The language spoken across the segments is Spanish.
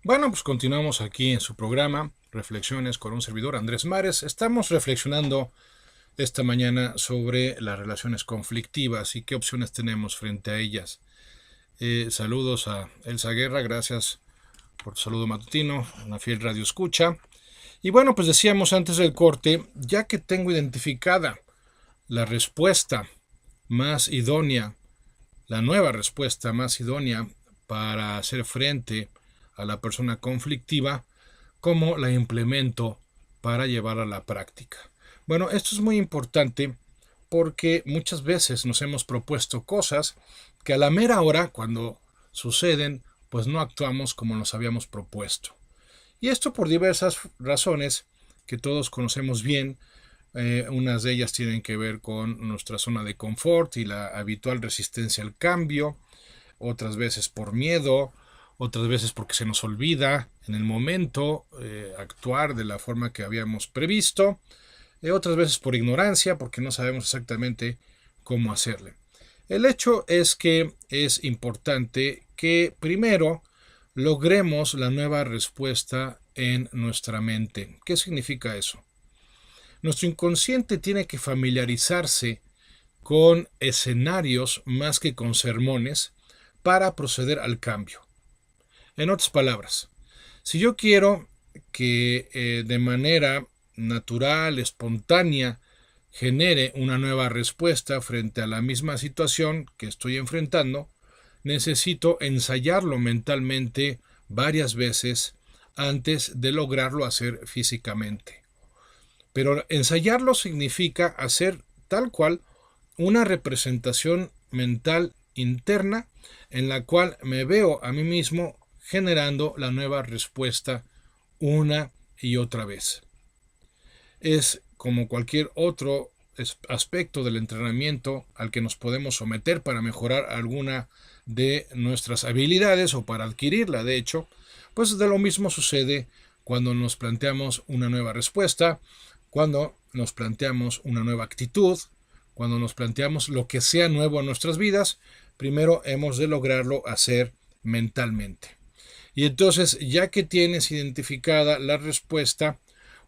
Bueno, pues continuamos aquí en su programa, Reflexiones con un servidor, Andrés Mares. Estamos reflexionando esta mañana sobre las relaciones conflictivas y qué opciones tenemos frente a ellas. Saludos a Elsa Guerra, gracias por tu saludo matutino, una fiel radio escucha. Y bueno, pues decíamos antes del corte, ya que tengo identificada la respuesta más idónea, la nueva respuesta más idónea para hacer frente a la persona conflictiva, cómo la implemento para llevar a la práctica. Bueno, esto es muy importante porque muchas veces nos hemos propuesto cosas que a la mera hora, cuando suceden, pues no actuamos como nos habíamos propuesto. Y esto por diversas razones que todos conocemos bien. Unas de ellas tienen que ver con nuestra zona de confort y la habitual resistencia al cambio, otras veces por miedo, otras veces porque se nos olvida en el momento actuar de la forma que habíamos previsto, otras veces por ignorancia, porque no sabemos exactamente cómo hacerle. El hecho es que es importante que primero logremos la nueva respuesta en nuestra mente. ¿Qué significa eso? Nuestro inconsciente tiene que familiarizarse con escenarios más que con sermones para proceder al cambio. En otras palabras, si yo quiero que de manera natural, espontánea, genere una nueva respuesta frente a la misma situación que estoy enfrentando, necesito ensayarlo mentalmente varias veces antes de lograrlo hacer físicamente. Pero ensayarlo significa hacer tal cual una representación mental interna en la cual me veo a mí mismo generando la nueva respuesta una y otra vez. Es como cualquier otro aspecto del entrenamiento al que nos podemos someter para mejorar alguna de nuestras habilidades o para adquirirla, de hecho, pues de lo mismo sucede cuando nos planteamos una nueva respuesta, cuando nos planteamos una nueva actitud, cuando nos planteamos lo que sea nuevo en nuestras vidas, primero hemos de lograrlo hacer mentalmente. Y entonces, ya que tienes identificada la respuesta,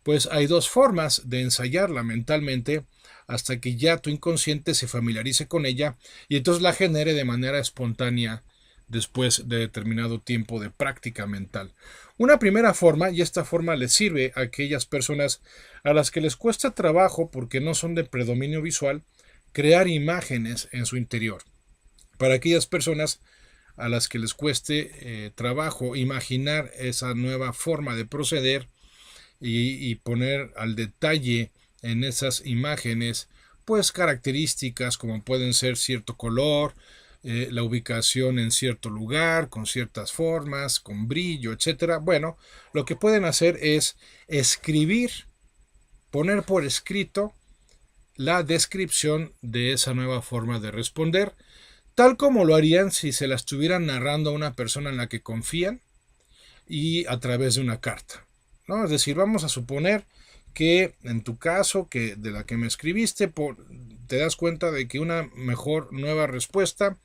pues hay dos formas de ensayarla mentalmente hasta que ya tu inconsciente se familiarice con ella y entonces la genere de manera espontánea después de determinado tiempo de práctica mental. Una primera forma, y esta forma les sirve a aquellas personas a las que les cuesta trabajo porque no son de predominio visual, crear imágenes en su interior. Para aquellas personas a las que les cueste trabajo imaginar esa nueva forma de proceder y poner al detalle en esas imágenes pues características como pueden ser cierto color, la ubicación en cierto lugar, con ciertas formas, con brillo, etcétera. Bueno, lo que pueden hacer es escribir, poner por escrito la descripción de esa nueva forma de responder, tal como lo harían si se la estuvieran narrando a una persona en la que confían y a través de una carta, ¿no? Es decir, vamos a suponer que en tu caso, que de la que me escribiste, te das cuenta de que una mejor nueva respuesta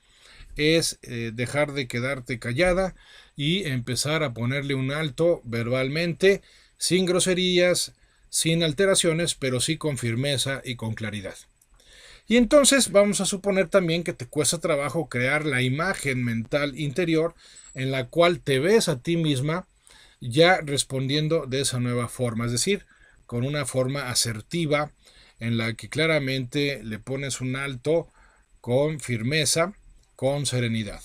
es dejar de quedarte callada y empezar a ponerle un alto verbalmente, sin groserías, sin alteraciones, pero sí con firmeza y con claridad. Y entonces vamos a suponer también que te cuesta trabajo crear la imagen mental interior en la cual te ves a ti misma ya respondiendo de esa nueva forma, es decir, con una forma asertiva en la que claramente le pones un alto con firmeza, con serenidad.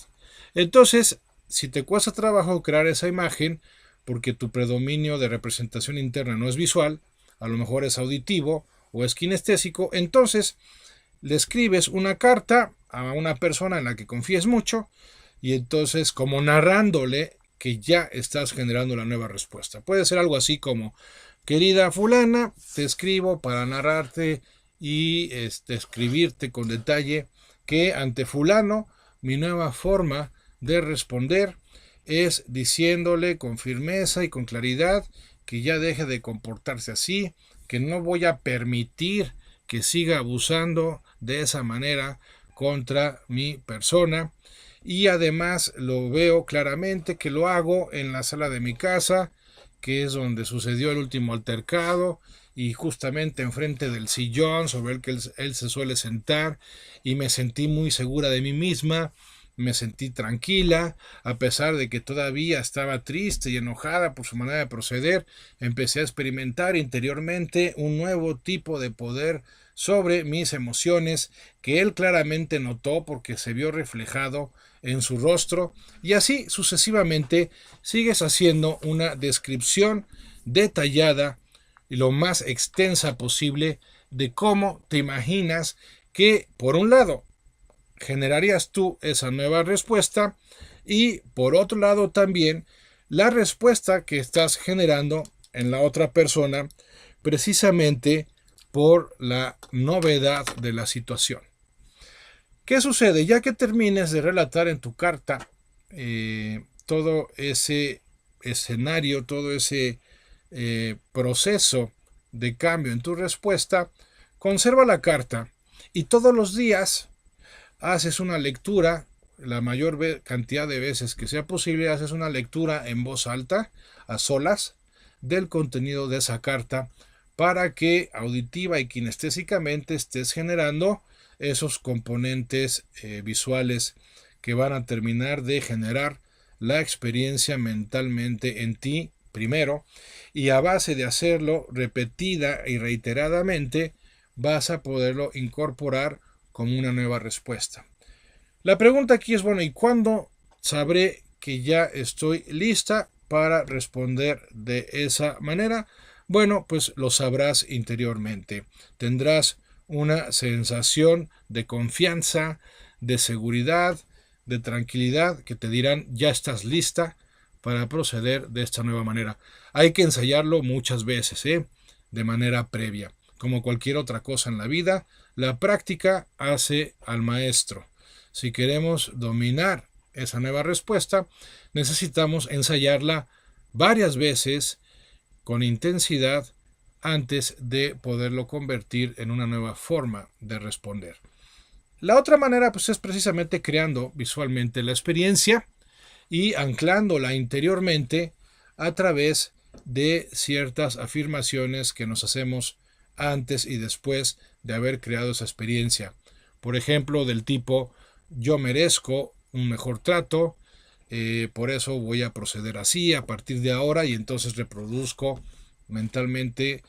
Entonces, si te cuesta trabajo crear esa imagen, porque tu predominio de representación interna no es visual, a lo mejor es auditivo o es kinestésico, entonces le escribes una carta a una persona en la que confíes mucho y entonces como narrándole que ya estás generando la nueva respuesta. Puede ser algo así como, querida fulana, te escribo para narrarte y escribirte con detalle que ante fulano mi nueva forma de responder es diciéndole con firmeza y con claridad que ya deje de comportarse así, que no voy a permitir que siga abusando de esa manera contra mi persona y además lo veo claramente que lo hago en la sala de mi casa, que es donde sucedió el último altercado, y justamente enfrente del sillón sobre el que él se suele sentar, y me sentí muy segura de mí misma, me sentí tranquila, a pesar de que todavía estaba triste y enojada por su manera de proceder. Empecé a experimentar interiormente un nuevo tipo de poder sobre mis emociones que él claramente notó porque se vio reflejado en su rostro, y así sucesivamente sigues haciendo una descripción detallada y lo más extensa posible de cómo te imaginas que, por un lado, generarías tú esa nueva respuesta, y por otro lado también la respuesta que estás generando en la otra persona, precisamente por la novedad de la situación. ¿Qué sucede? Ya que termines de relatar en tu carta todo ese escenario, todo ese proceso de cambio en tu respuesta, conserva la carta y todos los días haces una lectura, la mayor cantidad de veces que sea posible, haces una lectura en voz alta, a solas, del contenido de esa carta, para que auditiva y kinestésicamente estés generando esos componentes visuales que van a terminar de generar la experiencia mentalmente en ti primero, y a base de hacerlo repetida y reiteradamente vas a poderlo incorporar como una nueva respuesta. La pregunta aquí es, bueno, ¿y cuándo sabré que ya estoy lista para responder de esa manera? Bueno, pues lo sabrás interiormente. Tendrás una sensación de confianza, de seguridad, de tranquilidad, que te dirán, ya estás lista para proceder de esta nueva manera. Hay que ensayarlo muchas veces, de manera previa. Como cualquier otra cosa en la vida, la práctica hace al maestro. Si queremos dominar esa nueva respuesta, necesitamos ensayarla varias veces con intensidad antes de poderlo convertir en una nueva forma de responder. La otra manera, pues, es precisamente creando visualmente la experiencia y anclándola interiormente a través de ciertas afirmaciones que nos hacemos antes y después de haber creado esa experiencia. Por ejemplo, del tipo, yo merezco un mejor trato, por eso voy a proceder así a partir de ahora, y entonces reproduzco mentalmente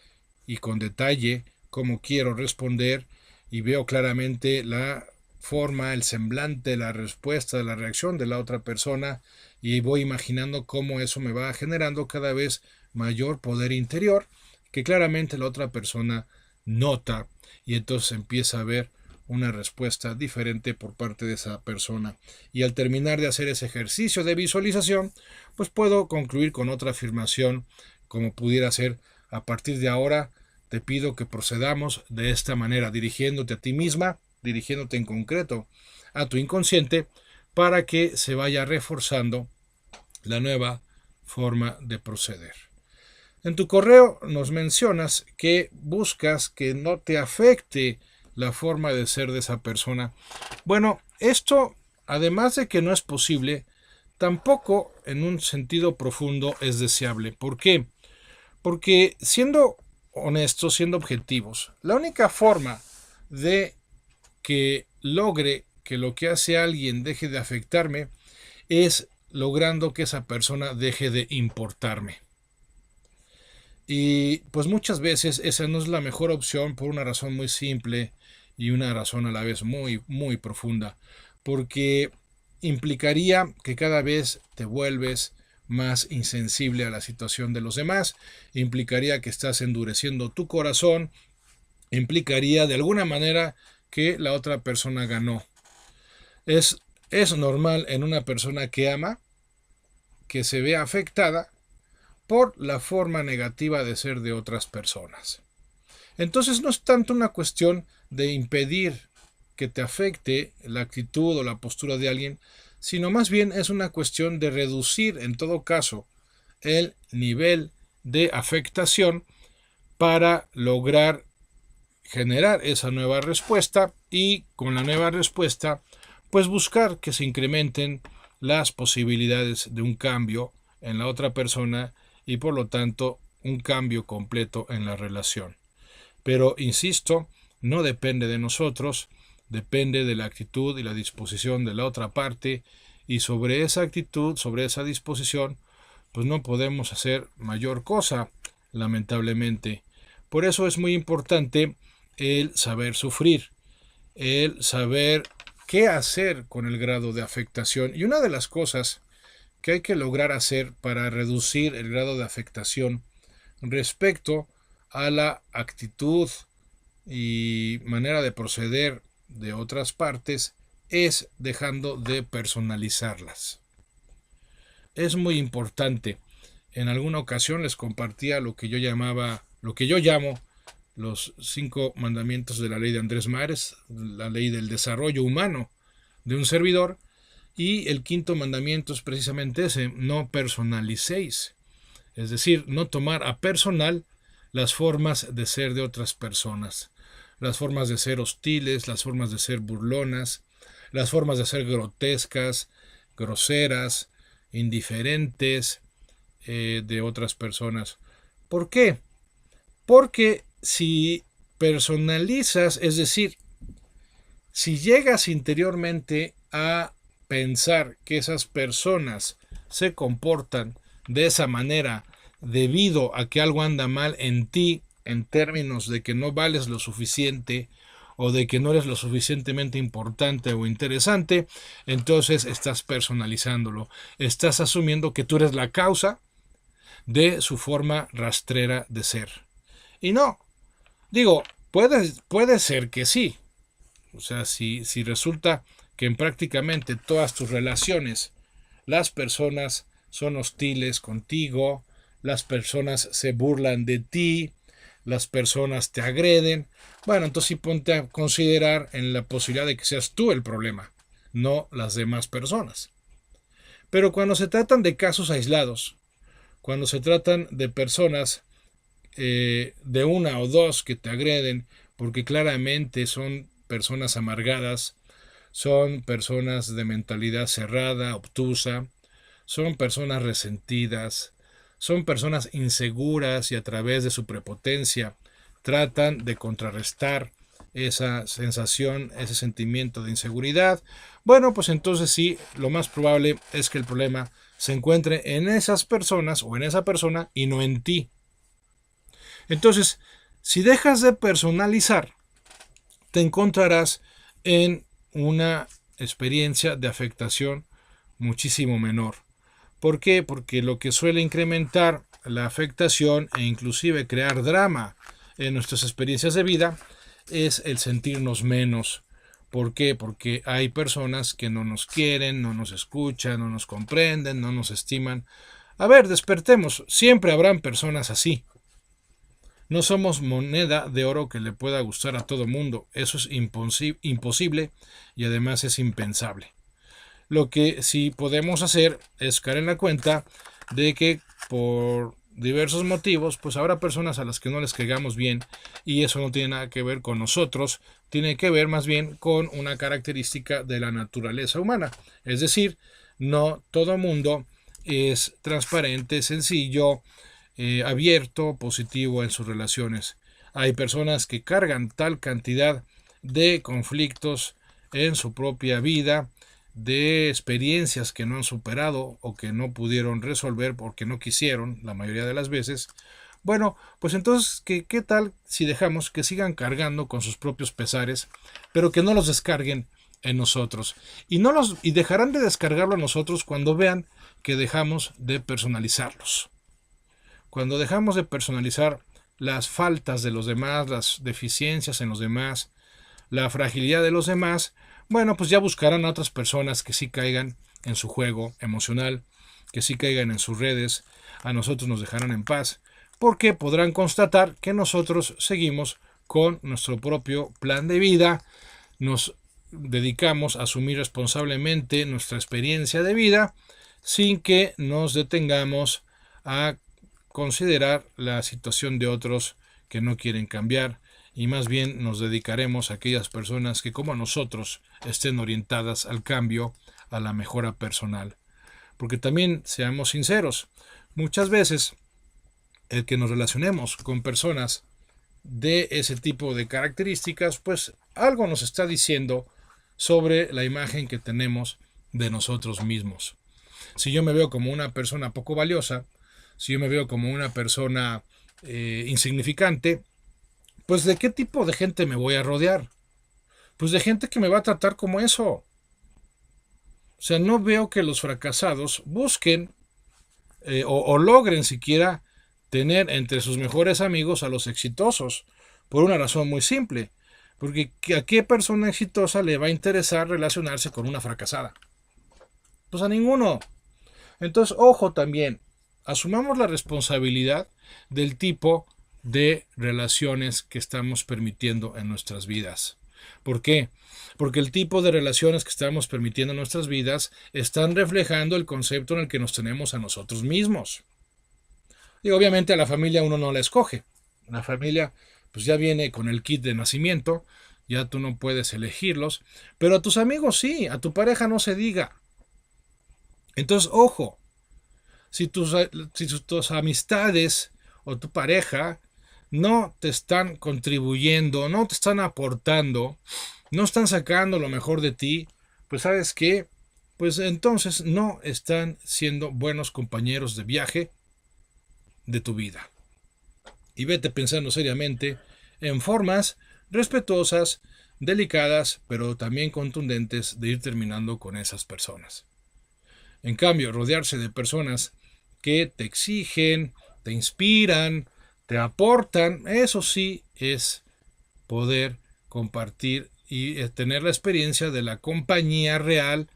y con detalle cómo quiero responder, y veo claramente la forma, el semblante, la respuesta, la reacción de la otra persona, y voy imaginando cómo eso me va generando cada vez mayor poder interior que claramente la otra persona nota, y entonces empieza a ver una respuesta diferente por parte de esa persona. Y al terminar de hacer ese ejercicio de visualización, pues puedo concluir con otra afirmación, como pudiera ser: a partir de ahora te pido que procedamos de esta manera, dirigiéndote a ti misma, dirigiéndote en concreto a tu inconsciente, para que se vaya reforzando la nueva forma de proceder. En tu correo nos mencionas que buscas que no te afecte la forma de ser de esa persona. Bueno, esto, además de que no es posible, tampoco en un sentido profundo es deseable. ¿Por qué? Porque, siendo honestos, siendo objetivos, la única forma de que logre que lo que hace alguien deje de afectarme es logrando que esa persona deje de importarme. Y pues muchas veces esa no es la mejor opción, por una razón muy simple y una razón a la vez muy, muy profunda, porque implicaría que cada vez te vuelves más insensible a la situación de los demás, implicaría que estás endureciendo tu corazón, implicaría de alguna manera que la otra persona ganó. Es normal en una persona que ama que se vea afectada por la forma negativa de ser de otras personas. Entonces no es tanto una cuestión de impedir que te afecte la actitud o la postura de alguien, sino más bien es una cuestión de reducir, en todo caso, el nivel de afectación para lograr generar esa nueva respuesta, y con la nueva respuesta pues buscar que se incrementen las posibilidades de un cambio en la otra persona y por lo tanto un cambio completo en la relación. Pero, insisto, no depende de nosotros, depende de la actitud y la disposición de la otra parte, y sobre esa actitud, sobre esa disposición, pues no podemos hacer mayor cosa, lamentablemente. Por eso es muy importante el saber sufrir, el saber qué hacer con el grado de afectación. Y una de las cosas que hay que lograr hacer para reducir el grado de afectación respecto a la actitud y manera de proceder de otras partes es dejando de personalizarlas. Es muy importante. En alguna ocasión les compartía lo que yo llamo los 5 mandamientos de la ley de Andrés Mares, la ley del desarrollo humano de un servidor, y el 5.º mandamiento es precisamente ese: no personalicéis, es decir, no tomar a personal las formas de ser de otras personas, las formas de ser hostiles, las formas de ser burlonas, las formas de ser grotescas, groseras, indiferentes de otras personas. ¿Por qué? Porque si personalizas, es decir, si llegas interiormente a pensar que esas personas se comportan de esa manera debido a que algo anda mal en ti, en términos de que no vales lo suficiente o de que no eres lo suficientemente importante o interesante, entonces estás personalizándolo, estás asumiendo que tú eres la causa de su forma rastrera de ser. Y no, digo, puede ser que sí. O sea, si resulta que en prácticamente todas tus relaciones las personas son hostiles contigo, las personas se burlan de ti, las personas te agreden, bueno, entonces sí ponte a considerar en la posibilidad de que seas tú el problema, no las demás personas. Pero cuando se tratan de casos aislados, cuando se tratan de personas de una o dos que te agreden, porque claramente son personas amargadas, son personas de mentalidad cerrada, obtusa, son personas resentidas, son personas inseguras y a través de su prepotencia tratan de contrarrestar esa sensación, ese sentimiento de inseguridad. Bueno, pues entonces sí, lo más probable es que el problema se encuentre en esas personas o en esa persona y no en ti. Entonces, si dejas de personalizar, te encontrarás en una experiencia de afectación muchísimo menor. ¿Por qué? Porque lo que suele incrementar la afectación e inclusive crear drama en nuestras experiencias de vida es el sentirnos menos. ¿Por qué? Porque hay personas que no nos quieren, no nos escuchan, no nos comprenden, no nos estiman. A ver, despertemos, siempre habrán personas así. No somos moneda de oro que le pueda gustar a todo mundo. Eso es imposible y además es impensable. Lo que sí podemos hacer es caer en la cuenta de que por diversos motivos, pues habrá personas a las que no les caigamos bien y eso no tiene nada que ver con nosotros, tiene que ver más bien con una característica de la naturaleza humana. Es decir, no todo mundo es transparente, sencillo, abierto, positivo en sus relaciones. Hay personas que cargan tal cantidad de conflictos en su propia vida, de experiencias que no han superado o que no pudieron resolver porque no quisieron la mayoría de las veces. Bueno, pues entonces, ¿qué tal si dejamos que sigan cargando con sus propios pesares, pero que no los descarguen en nosotros? Y dejarán de descargarlo a nosotros cuando vean que dejamos de personalizarlos. Cuando dejamos de personalizar las faltas de los demás, las deficiencias en los demás, la fragilidad de los demás, bueno, pues ya buscarán a otras personas que sí caigan en su juego emocional, que sí caigan en sus redes, a nosotros nos dejarán en paz, porque podrán constatar que nosotros seguimos con nuestro propio plan de vida, nos dedicamos a asumir responsablemente nuestra experiencia de vida, sin que nos detengamos a considerar la situación de otros que no quieren cambiar y más bien nos dedicaremos a aquellas personas que como nosotros estén orientadas al cambio, a la mejora personal. Porque también, seamos sinceros, muchas veces el que nos relacionemos con personas de ese tipo de características, pues algo nos está diciendo sobre la imagen que tenemos de nosotros mismos. Si yo me veo como una persona poco valiosa, si yo me veo como una persona insignificante, pues ¿de qué tipo de gente me voy a rodear? Pues de gente que me va a tratar como eso. O sea, no veo que los fracasados busquen o logren siquiera tener entre sus mejores amigos a los exitosos, por una razón muy simple, porque ¿a qué persona exitosa le va a interesar relacionarse con una fracasada? Pues a ninguno. Entonces, ojo también, asumamos la responsabilidad del tipo de relaciones que estamos permitiendo en nuestras vidas. ¿Por qué? Porque el tipo de relaciones que estamos permitiendo en nuestras vidas están reflejando el concepto en el que nos tenemos a nosotros mismos. Y obviamente a la familia uno no la escoge. La familia pues ya viene con el kit de nacimiento, ya tú no puedes elegirlos, pero a tus amigos sí, a tu pareja no se diga. Entonces, ojo, si tus amistades o tu pareja no te están contribuyendo, no te están aportando, no están sacando lo mejor de ti, pues sabes qué, pues entonces no están siendo buenos compañeros de viaje de tu vida. Y vete pensando seriamente en formas respetuosas, delicadas, pero también contundentes de ir terminando con esas personas. En cambio, rodearse de personas que te exigen, te inspiran, te aportan, eso sí es poder compartir y tener la experiencia de la compañía real,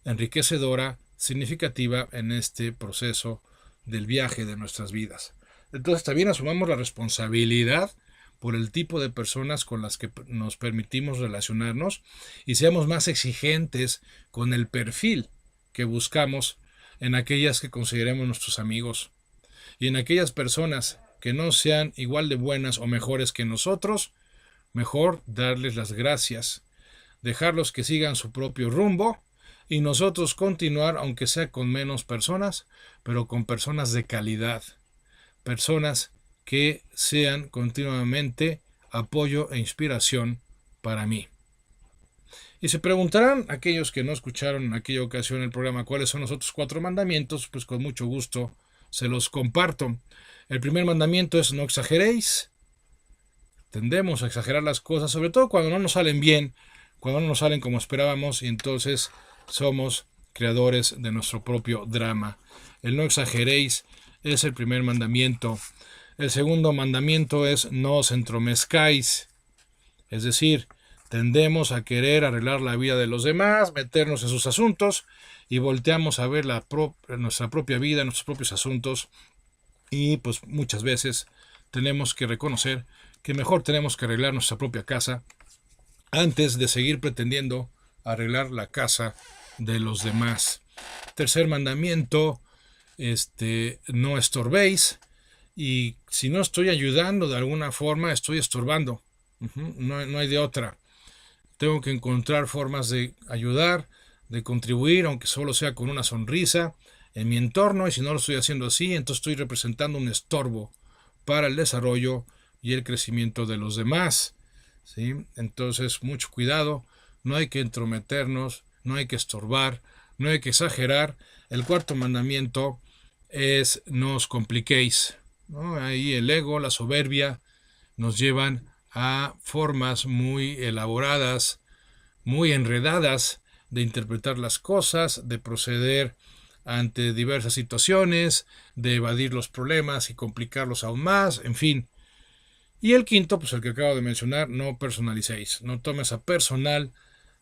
enriquecedora, significativa en este proceso del viaje de nuestras vidas. Entonces también asumamos la responsabilidad por el tipo de personas con las que nos permitimos relacionarnos y seamos más exigentes con el perfil que buscamos en aquellas que consideremos nuestros amigos y en aquellas personas que no sean igual de buenas o mejores que nosotros, mejor darles las gracias, dejarlos que sigan su propio rumbo y nosotros continuar, aunque sea con menos personas, pero con personas de calidad, personas que sean continuamente apoyo e inspiración para mí. Y se preguntarán aquellos que no escucharon en aquella ocasión el programa cuáles son los otros 4 mandamientos, pues con mucho gusto se los comparto. El primer mandamiento es no exageréis. Tendemos a exagerar las cosas, sobre todo cuando no nos salen bien, cuando no nos salen como esperábamos, y entonces somos creadores de nuestro propio drama. El no exageréis es el primer mandamiento. El segundo mandamiento es no os entromezcáis. Es decir, tendemos a querer arreglar la vida de los demás, meternos en sus asuntos y volteamos a ver nuestra propia vida, nuestros propios asuntos y pues muchas veces tenemos que reconocer que mejor tenemos que arreglar nuestra propia casa antes de seguir pretendiendo arreglar la casa de los demás. Tercer mandamiento, no estorbéis, y si no estoy ayudando de alguna forma, estoy estorbando. No hay de otra. Tengo que encontrar formas de ayudar, de contribuir, aunque solo sea con una sonrisa, en mi entorno, y si no lo estoy haciendo así, entonces estoy representando un estorbo para el desarrollo y el crecimiento de los demás. ¿Sí? Entonces, mucho cuidado, no hay que entrometernos, no hay que estorbar, no hay que exagerar. El cuarto mandamiento es no os compliquéis, ¿no? Ahí el ego, la soberbia, nos llevan a formas muy elaboradas, muy enredadas de interpretar las cosas, de proceder ante diversas situaciones, de evadir los problemas y complicarlos aún más, en fin. Y el quinto, pues el que acabo de mencionar, no personalicéis, no tomes a personal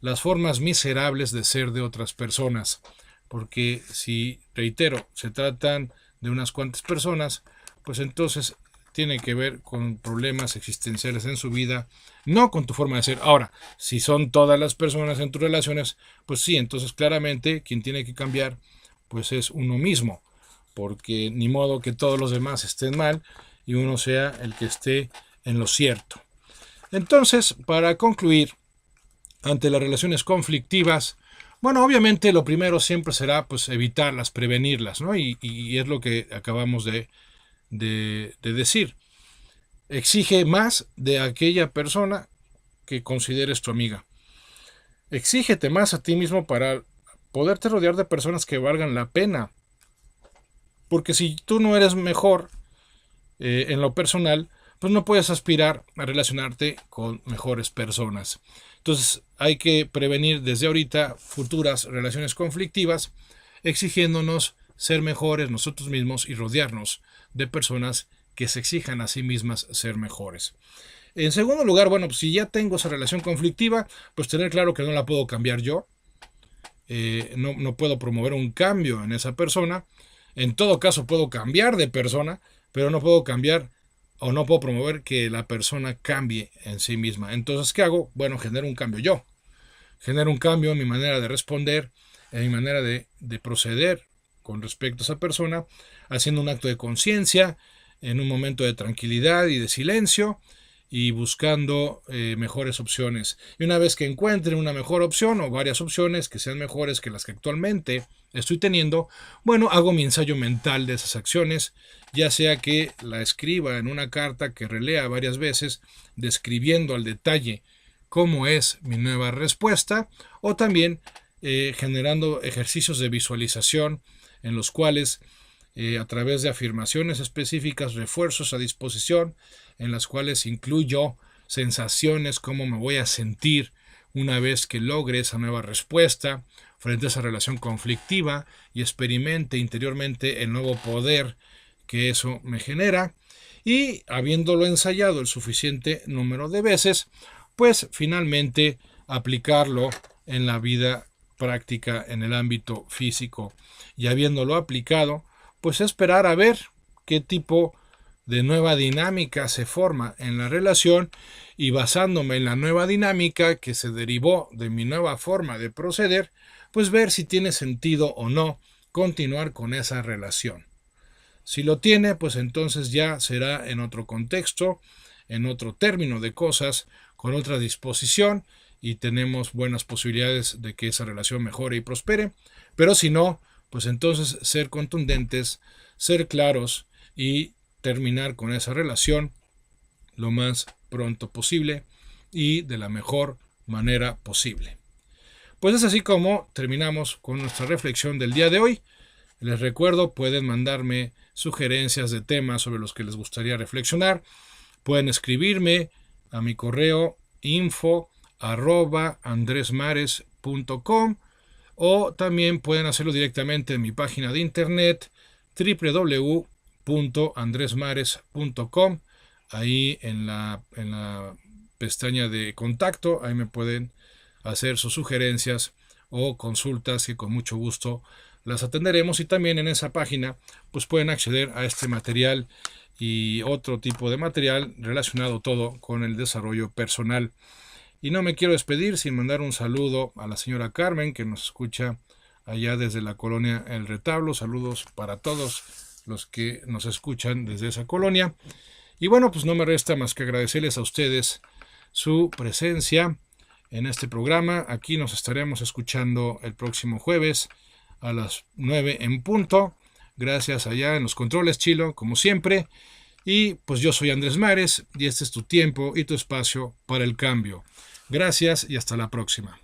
las formas miserables de ser de otras personas, porque si, reitero, se tratan de unas cuantas personas, pues entonces tiene que ver con problemas existenciales en su vida, no con tu forma de ser. Ahora, si son todas las personas en tus relaciones, pues sí, entonces claramente quien tiene que cambiar, pues es uno mismo, porque ni modo que todos los demás estén mal y uno sea el que esté en lo cierto. Entonces, para concluir, ante las relaciones conflictivas, bueno, obviamente lo primero siempre será pues evitarlas, prevenirlas, ¿no? Y es lo que acabamos de decir. Exige más de aquella persona que consideres tu amiga. Exígete más a ti mismo para poderte rodear de personas que valgan la pena. Porque si tú no eres mejor en lo personal, pues no puedes aspirar a relacionarte con mejores personas. Entonces hay que prevenir desde ahorita futuras relaciones conflictivas, exigiéndonos ser mejores nosotros mismos y rodearnos de personas que se exijan a sí mismas ser mejores. En segundo lugar, bueno, pues si ya tengo esa relación conflictiva, pues tener claro que no la puedo cambiar yo, no puedo promover un cambio en esa persona. En todo caso puedo cambiar de persona, pero no puedo cambiar o no puedo promover que la persona cambie en sí misma. Entonces, ¿qué hago? Bueno, genero un cambio yo. Genero un cambio en mi manera de responder, en mi manera de proceder con respecto a esa persona, haciendo un acto de conciencia, en un momento de tranquilidad y de silencio, y buscando mejores opciones. Y una vez que encuentre una mejor opción o varias opciones que sean mejores que las que actualmente estoy teniendo, bueno, hago mi ensayo mental de esas acciones, ya sea que la escriba en una carta que relea varias veces, describiendo al detalle cómo es mi nueva respuesta, o también generando ejercicios de visualización en los cuales a través de afirmaciones específicas, refuerzos a disposición, en las cuales incluyo sensaciones, cómo me voy a sentir una vez que logre esa nueva respuesta frente a esa relación conflictiva y experimente interiormente el nuevo poder que eso me genera. Y habiéndolo ensayado el suficiente número de veces, pues finalmente aplicarlo en la vida práctica en el ámbito físico. Y habiéndolo aplicado, pues esperar a ver qué tipo de nueva dinámica se forma en la relación, y basándome en la nueva dinámica que se derivó de mi nueva forma de proceder, pues ver si tiene sentido o no continuar con esa relación. Si lo tiene, pues entonces ya será en otro contexto, en otro término de cosas, con otra disposición, y tenemos buenas posibilidades de que esa relación mejore y prospere. Pero si no, pues entonces ser contundentes, ser claros y terminar con esa relación lo más pronto posible y de la mejor manera posible. Pues es así como terminamos con nuestra reflexión del día de hoy. Les recuerdo, pueden mandarme sugerencias de temas sobre los que les gustaría reflexionar. Pueden escribirme a mi correo info@andresmares.com, o también pueden hacerlo directamente en mi página de internet www.andresmares.com. Ahí en la pestaña de contacto, ahí me pueden hacer sus sugerencias o consultas, y con mucho gusto las atenderemos. Y también en esa página pues pueden acceder a este material y otro tipo de material relacionado todo con el desarrollo personal. Y no me quiero despedir sin mandar un saludo a la señora Carmen, que nos escucha allá desde la colonia El Retablo. Saludos para todos los que nos escuchan desde esa colonia. Y bueno, pues no me resta más que agradecerles a ustedes su presencia en este programa. Aquí nos estaremos escuchando el próximo jueves a las 9 en punto. Gracias allá en los controles, Chilo, como siempre. Y pues yo soy Andrés Mares, y este es tu tiempo y tu espacio para el cambio. Gracias y hasta la próxima.